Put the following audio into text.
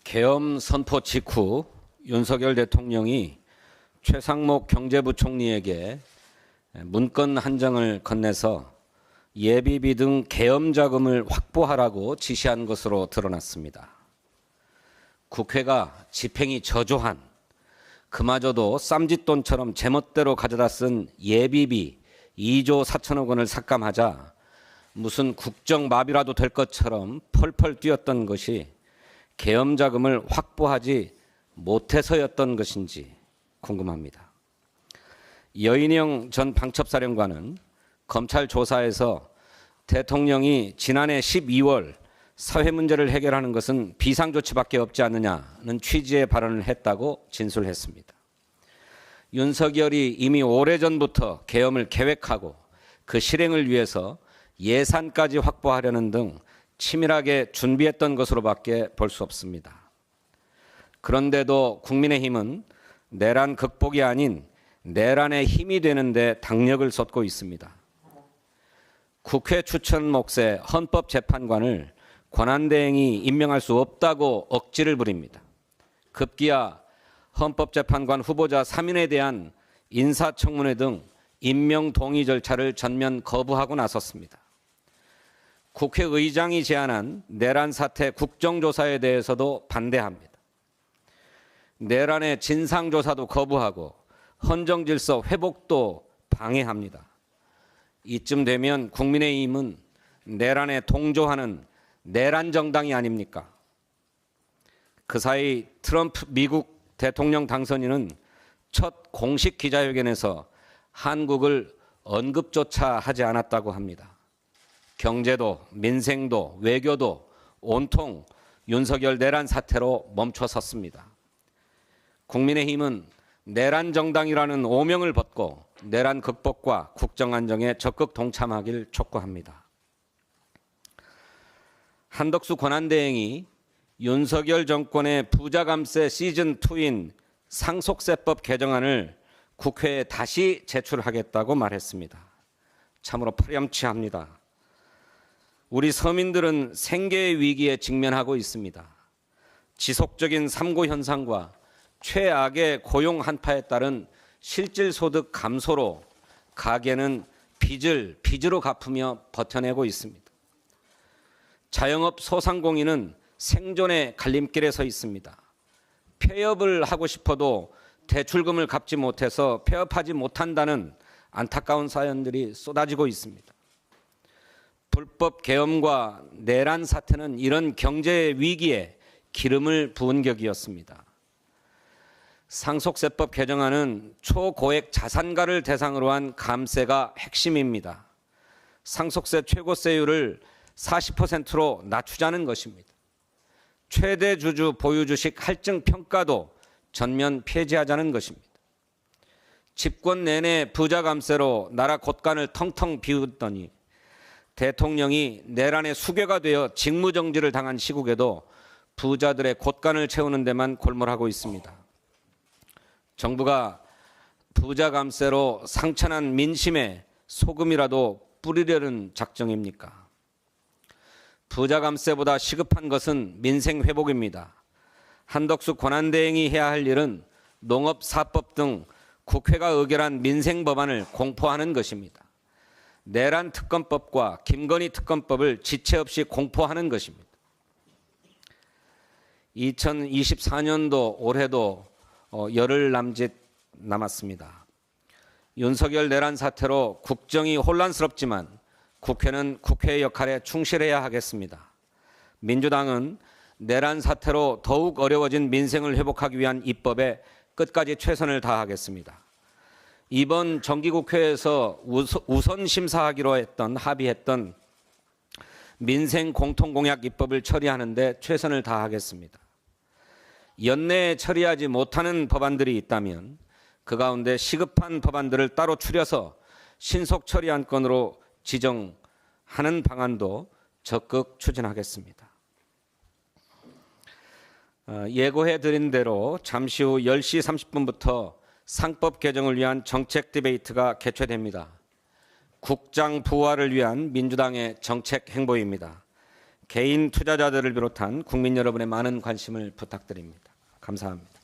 계엄 선포 직후 윤석열 대통령이 최상목 경제부총리에게 문건 한 장을 건네서 예비비 등 계엄 자금을 확보하라고 지시한 것으로 드러났습니다. 국회가 집행이 저조한, 그마저도 쌈짓돈처럼 제멋대로 가져다 쓴 예비비 2조 4천억 원을 삭감하자 무슨 국정마비라도 될 것처럼 펄펄 뛰었던 것이 계엄 자금을 확보하지 못해서였던 것인지 궁금합니다. 여인영 전 방첩사령관은 검찰 조사에서 대통령이 지난해 12월 사회 문제를 해결하는 것은 비상조치밖에 없지 않느냐는 취지의 발언을 했다고 진술했습니다. 윤석열이 이미 오래전부터 계엄을 계획하고 그 실행을 위해서 예산까지 확보하려는 등 치밀하게 준비했던 것으로밖에 볼 수 없습니다. 그런데도 국민의힘은 내란 극복이 아닌 내란의 힘이 되는데 당력을 쏟고 있습니다. 국회 추천 몫의 헌법재판관을 권한대행이 임명할 수 없다고 억지를 부립니다. 급기야 헌법재판관 후보자 3인에 대한 인사청문회 등 임명 동의 절차를 전면 거부하고 나섰습니다. 국회의장이 제안한 내란 사태 국정조사에 대해서도 반대합니다. 내란의 진상조사도 거부하고 헌정질서 회복도 방해합니다. 이쯤 되면 국민의힘은 내란에 동조하는 내란 정당이 아닙니까? 그 사이 트럼프 미국 대통령 당선인은 첫 공식 기자회견에서 한국을 언급조차 하지 않았다고 합니다. 경제도 민생도 외교도 온통 윤석열 내란 사태로 멈춰섰습니다. 국민의힘은 내란 정당이라는 오명을 벗고 내란 극복과 국정 안정에 적극 동참하길 촉구합니다. 한덕수 권한대행이 윤석열 정권의 부자 감세 시즌2인 상속세법 개정안을 국회에 다시 제출하겠다고 말했습니다. 참으로 파렴치합니다. 우리 서민들은 생계의 위기에 직면하고 있습니다. 지속적인 삼고 현상과 최악의 고용 한파에 따른 실질소득 감소로 가계는 빚으로 갚으며 버텨내고 있습니다. 자영업 소상공인은 생존의 갈림길에 서 있습니다. 폐업을 하고 싶어도 대출금을 갚지 못해서 폐업하지 못한다는 안타까운 사연들이 쏟아지고 있습니다. 불법 계엄과 내란 사태는 이런 경제 위기에 기름을 부은 격이었습니다. 상속세법 개정안은 초고액 자산가를 대상으로 한 감세가 핵심입니다. 상속세 최고세율을 40%로 낮추자는 것입니다. 최대 주주 보유 주식 할증 평가도 전면 폐지하자는 것입니다. 집권 내내 부자 감세로 나라 곳간을 텅텅 비웠더니 대통령이 내란의 수괴가 되어 직무정지를 당한 시국에도 부자들의 곳간을 채우는 데만 골몰하고 있습니다. 정부가 부자 감세로 상처난 민심에 소금이라도 뿌리려는 작정입니까? 부자 감세보다 시급한 것은 민생 회복입니다. 한덕수 권한대행이 해야 할 일은 농업사법 등 국회가 의결한 민생 법안을 공포하는 것입니다. 내란 특검법과 김건희 특검법을 지체 없이 공포하는 것입니다. 2024년도 올해도 열흘 남짓 남았습니다. 윤석열 내란 사태로 국정이 혼란스럽지만 국회는 국회의 역할에 충실해야 하겠습니다. 민주당은 내란 사태로 더욱 어려워진 민생을 회복하기 위한 입법에 끝까지 최선을 다하겠습니다. 이번 정기국회에서 우선 심사하기로 합의했던 민생 공통공약 입법을 처리하는 데 최선을 다하겠습니다. 연내에 처리하지 못하는 법안들이 있다면 그 가운데 시급한 법안들을 따로 추려서 신속 처리 안건으로 지정하는 방안도 적극 추진하겠습니다. 예고해드린 대로 잠시 후 10시 30분부터 상법 개정을 위한 정책 디베이트가 개최됩니다. 국장 부활을 위한 민주당의 정책 행보입니다. 개인 투자자들을 비롯한 국민 여러분의 많은 관심을 부탁드립니다. 감사합니다.